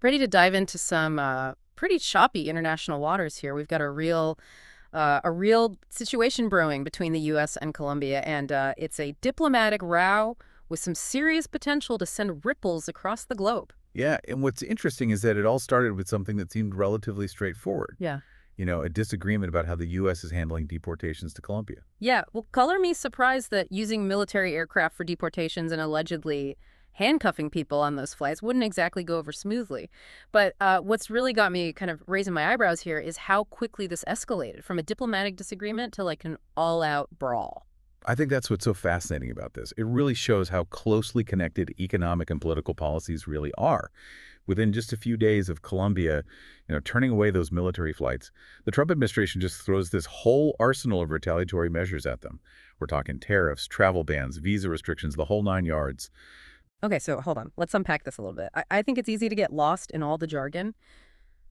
ready to dive into some pretty choppy international waters here. We've got a real situation brewing between the U.S. and Colombia, and it's a diplomatic row with some serious potential to send ripples across the globe. Yeah, and what's interesting is that it all started with something that seemed relatively straightforward. Yeah. A disagreement about how the U.S. is handling deportations to Colombia. Yeah, well, color me surprised that using military aircraft for deportations and allegedly handcuffing people on those flights wouldn't exactly go over smoothly. But what's really got me kind of raising my eyebrows here is how quickly this escalated from a diplomatic disagreement to like an all-out brawl. I think that's what's so fascinating about this. It really shows how closely connected economic and political policies really are. Within just a few days of Colombia, turning away those military flights, the Trump administration just throws this whole arsenal of retaliatory measures at them. We're talking tariffs, travel bans, visa restrictions, the whole nine yards. Okay, so hold on. Let's unpack this a little bit. I think it's easy to get lost in all the jargon.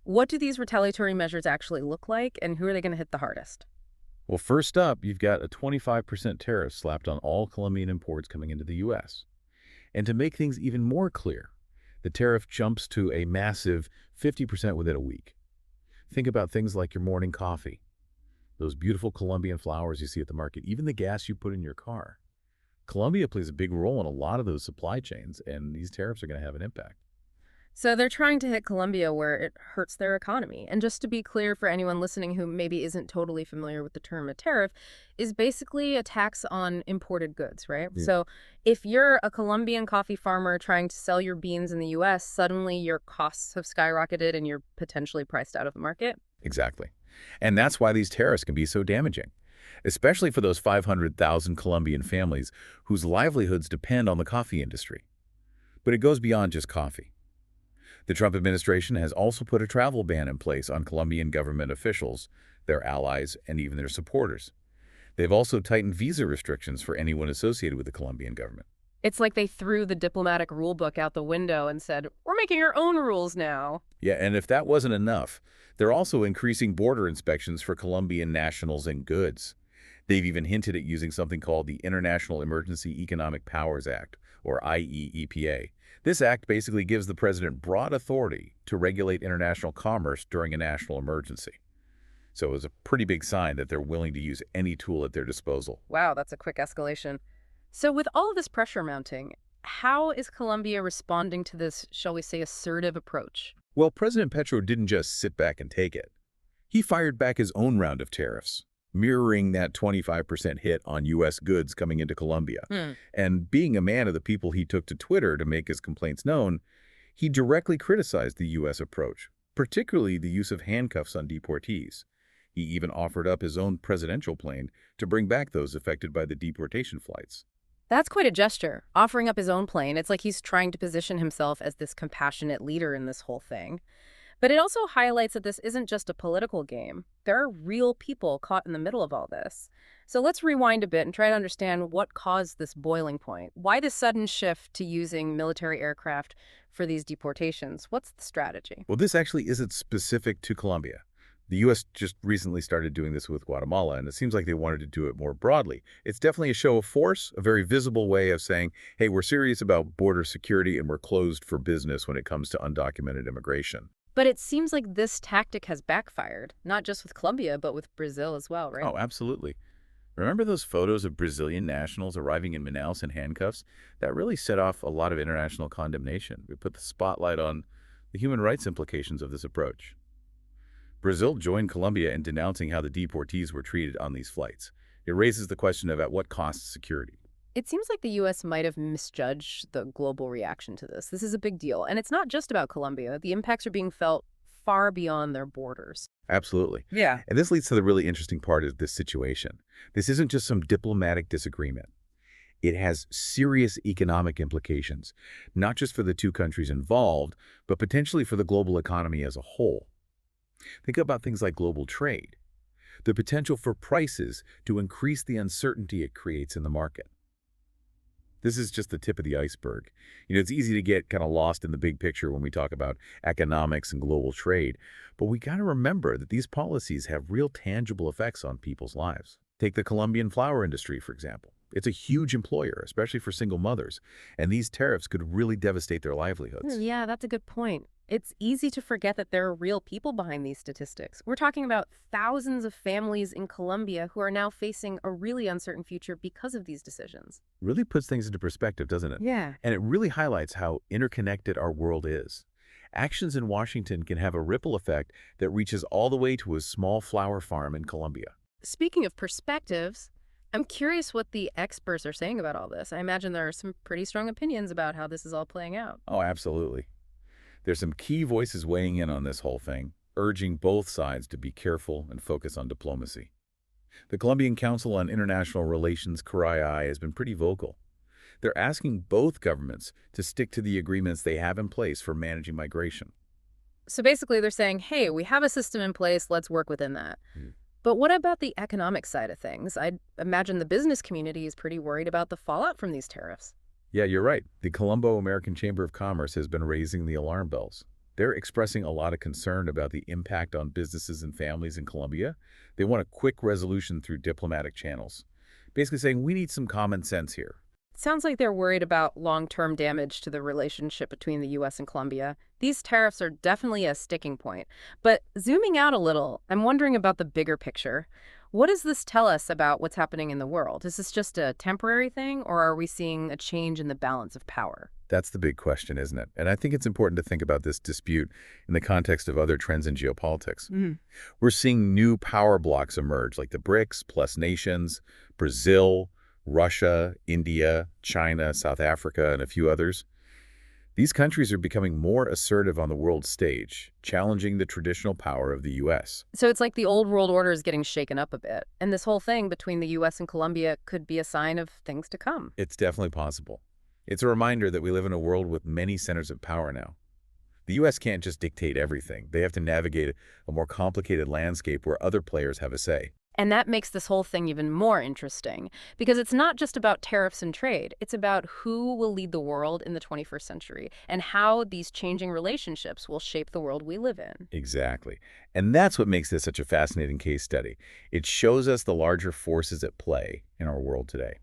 What do these retaliatory measures actually look like, and who are they going to hit the hardest? Well, first up, you've got a 25% tariff slapped on all Colombian imports coming into the U.S. And to make things even more clear, the tariff jumps to a massive 50% within a week. Think about things like your morning coffee, those beautiful Colombian flowers you see at the market, even the gas you put in your car. Colombia plays a big role in a lot of those supply chains, and these tariffs are going to have an impact. So they're trying to hit Colombia where it hurts their economy. And just to be clear for anyone listening who maybe isn't totally familiar with the term a tariff, is basically a tax on imported goods, right? Yeah. So if you're a Colombian coffee farmer trying to sell your beans in the U.S., suddenly your costs have skyrocketed and you're potentially priced out of the market. Exactly. And that's why these tariffs can be so damaging, especially for those 500,000 Colombian families whose livelihoods depend on the coffee industry. But it goes beyond just coffee. The Trump administration has also put a travel ban in place on Colombian government officials, their allies, and even their supporters. They've also tightened visa restrictions for anyone associated with the Colombian government. It's like they threw the diplomatic rule book out the window and said, we're making our own rules now. Yeah, and if that wasn't enough, they're also increasing border inspections for Colombian nationals and goods. They've even hinted at using something called the International Emergency Economic Powers Act, or IEEPA. This act basically gives the president broad authority to regulate international commerce during a national emergency. So it's a pretty big sign that they're willing to use any tool at their disposal. Wow, that's a quick escalation. So with all of this pressure mounting, how is Colombia responding to this, shall we say, assertive approach? Well, President Petro didn't just sit back and take it. He fired back his own round of tariffs, mirroring that 25% hit on U.S. goods coming into Colombia. And being a man of the people, he took to Twitter to make his complaints known. He directly criticized the U.S. approach, particularly the use of handcuffs on deportees. He even offered up his own presidential plane to bring back those affected by the deportation flights. That's quite a gesture, offering up his own plane. It's like he's trying to position himself as this compassionate leader in this whole thing. But it also highlights that this isn't just a political game. There are real people caught in the middle of all this. So let's rewind a bit and try to understand what caused this boiling point. Why the sudden shift to using military aircraft for these deportations? What's the strategy? Well, this actually isn't specific to Colombia. The U.S. just recently started doing this with Guatemala, and it seems like they wanted to do it more broadly. It's definitely a show of force, a very visible way of saying, hey, we're serious about border security and we're closed for business when it comes to undocumented immigration. But it seems like this tactic has backfired, not just with Colombia, but with Brazil as well, right? Oh, absolutely. Remember those photos of Brazilian nationals arriving in Manaus in handcuffs? That really set off a lot of international condemnation. We put the spotlight on the human rights implications of this approach. Brazil joined Colombia in denouncing how the deportees were treated on these flights. It raises the question of at what cost security. It seems like the U.S. might have misjudged the global reaction to this. This is a big deal. And it's not just about Colombia. The impacts are being felt far beyond their borders. Absolutely. Yeah. And this leads to the really interesting part of this situation. This isn't just some diplomatic disagreement. It has serious economic implications, not just for the two countries involved, but potentially for the global economy as a whole. Think about things like global trade, the potential for prices to increase the uncertainty it creates in the market. This is just the tip of the iceberg. It's easy to get kind of lost in the big picture when we talk about economics and global trade, but we got to remember that these policies have real tangible effects on people's lives. Take the Colombian flower industry, for example. It's a huge employer, especially for single mothers, and these tariffs could really devastate their livelihoods. Yeah, that's a good point. It's easy to forget that there are real people behind these statistics. We're talking about thousands of families in Colombia who are now facing a really uncertain future because of these decisions. Really puts things into perspective, doesn't it? Yeah. And it really highlights how interconnected our world is. Actions in Washington can have a ripple effect that reaches all the way to a small flower farm in Colombia. Speaking of perspectives, I'm curious what the experts are saying about all this. I imagine there are some pretty strong opinions about how this is all playing out. Oh, absolutely. There's some key voices weighing in on this whole thing, urging both sides to be careful and focus on diplomacy. The Colombian Council on International Relations, CRII, has been pretty vocal. They're asking both governments to stick to the agreements they have in place for managing migration. So basically, they're saying, hey, we have a system in place, let's work within that. Mm. But what about the economic side of things? I imagine the business community is pretty worried about the fallout from these tariffs. Yeah, you're right. The Colombo American Chamber of Commerce has been raising the alarm bells. They're expressing a lot of concern about the impact on businesses and families in Colombia. They want a quick resolution through diplomatic channels, basically saying we need some common sense here. Sounds like they're worried about long-term damage to the relationship between the U.S. and Colombia. These tariffs are definitely a sticking point. But zooming out a little, I'm wondering about the bigger picture. What does this tell us about what's happening in the world? Is this just a temporary thing, or are we seeing a change in the balance of power? That's the big question, isn't it? And I think it's important to think about this dispute in the context of other trends in geopolitics. We're seeing new power blocks emerge, like the BRICS plus nations, Brazil, Russia, India, China, South Africa, and a few others. These countries are becoming more assertive on the world stage, challenging the traditional power of the U.S. So it's like the old world order is getting shaken up a bit. And this whole thing between the U.S. and Colombia could be a sign of things to come. It's definitely possible. It's a reminder that we live in a world with many centers of power now. The U.S. can't just dictate everything. They have to navigate a more complicated landscape where other players have a say. And that makes this whole thing even more interesting, because it's not just about tariffs and trade. It's about who will lead the world in the 21st century and how these changing relationships will shape the world we live in. Exactly. And that's what makes this such a fascinating case study. It shows us the larger forces at play in our world today.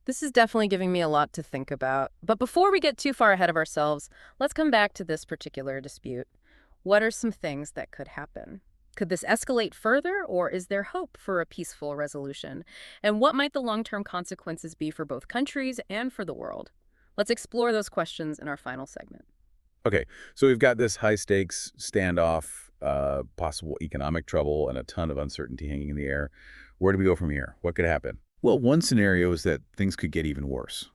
This is definitely giving me a lot to think about. But before we get too far ahead of ourselves, let's come back to this particular dispute. What are some things that could happen? Could this escalate further, or is there hope for a peaceful resolution? And what might the long-term consequences be for both countries and for the world? Let's explore those questions in our final segment. Okay, so we've got this high-stakes standoff, possible economic trouble, and a ton of uncertainty hanging in the air. Where do we go from here? What could happen? Well, one scenario is that things could get even worse.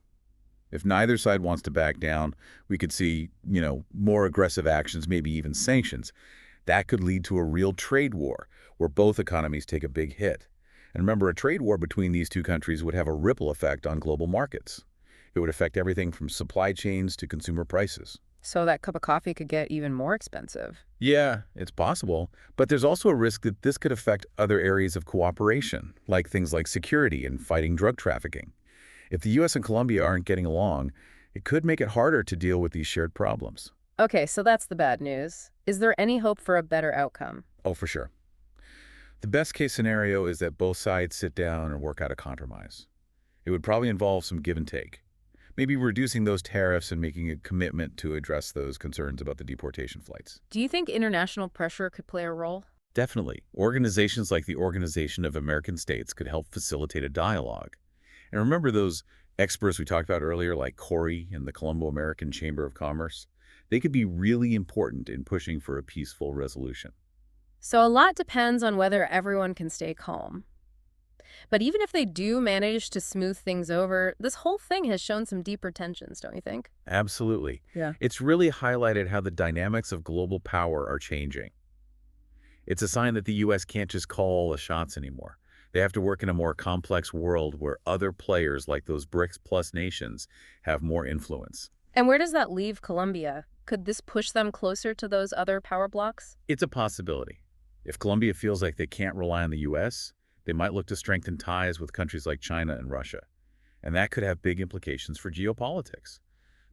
If neither side wants to back down, we could see, more aggressive actions, maybe even sanctions. That could lead to a real trade war where both economies take a big hit. And remember, a trade war between these two countries would have a ripple effect on global markets. It would affect everything from supply chains to consumer prices. So that cup of coffee could get even more expensive. Yeah, it's possible. But there's also a risk that this could affect other areas of cooperation, like things like security and fighting drug trafficking. If the U.S. and Colombia aren't getting along, it could make it harder to deal with these shared problems. Okay, so that's the bad news. Is there any hope for a better outcome? Oh, for sure. The best case scenario is that both sides sit down and work out a compromise. It would probably involve some give and take. Maybe reducing those tariffs and making a commitment to address those concerns about the deportation flights. Do you think international pressure could play a role? Definitely. Organizations like the Organization of American States could help facilitate a dialogue. And remember those experts we talked about earlier, like Corey and the Colombo American Chamber of Commerce? They could be really important in pushing for a peaceful resolution. So a lot depends on whether everyone can stay calm. But even if they do manage to smooth things over, this whole thing has shown some deeper tensions, don't you think? Absolutely. Yeah. It's really highlighted how the dynamics of global power are changing. It's a sign that the U.S. can't just call the shots anymore. They have to work in a more complex world where other players like those BRICS plus nations have more influence. And where does that leave Colombia? Could this push them closer to those other power blocs? It's a possibility. If Colombia feels like they can't rely on the U.S., they might look to strengthen ties with countries like China and Russia. And that could have big implications for geopolitics,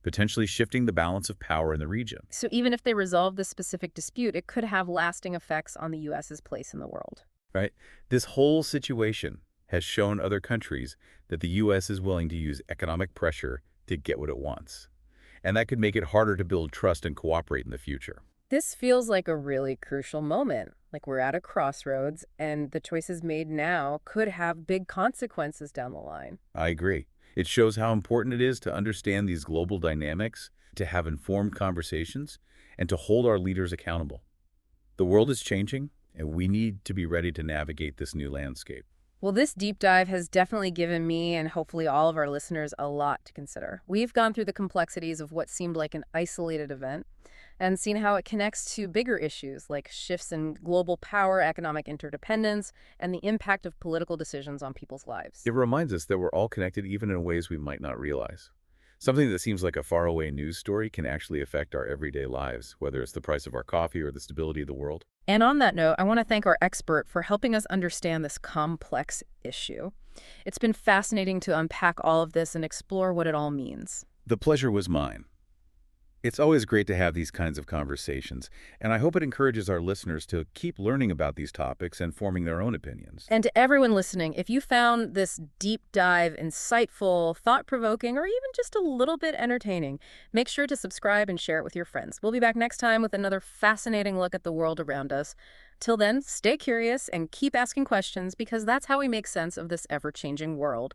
potentially shifting the balance of power in the region. So even if they resolve this specific dispute, it could have lasting effects on the U.S.'s place in the world. Right? This whole situation has shown other countries that the U.S. is willing to use economic pressure to get what it wants. And that could make it harder to build trust and cooperate in the future. This feels like a really crucial moment. Like we're at a crossroads, and the choices made now could have big consequences down the line. I agree. It shows how important it is to understand these global dynamics, to have informed conversations, and to hold our leaders accountable. The world is changing, and we need to be ready to navigate this new landscape. Well, this deep dive has definitely given me and hopefully all of our listeners a lot to consider. We've gone through the complexities of what seemed like an isolated event and seen how it connects to bigger issues like shifts in global power, economic interdependence, and the impact of political decisions on people's lives. It reminds us that we're all connected even in ways we might not realize. Something that seems like a faraway news story can actually affect our everyday lives, whether it's the price of our coffee or the stability of the world. And on that note, I want to thank our expert for helping us understand this complex issue. It's been fascinating to unpack all of this and explore what it all means. The pleasure was mine. It's always great to have these kinds of conversations, and I hope it encourages our listeners to keep learning about these topics and forming their own opinions. And to everyone listening, if you found this deep dive insightful, thought-provoking, or even just a little bit entertaining, make sure to subscribe and share it with your friends. We'll be back next time with another fascinating look at the world around us. Till then, stay curious and keep asking questions because that's how we make sense of this ever-changing world.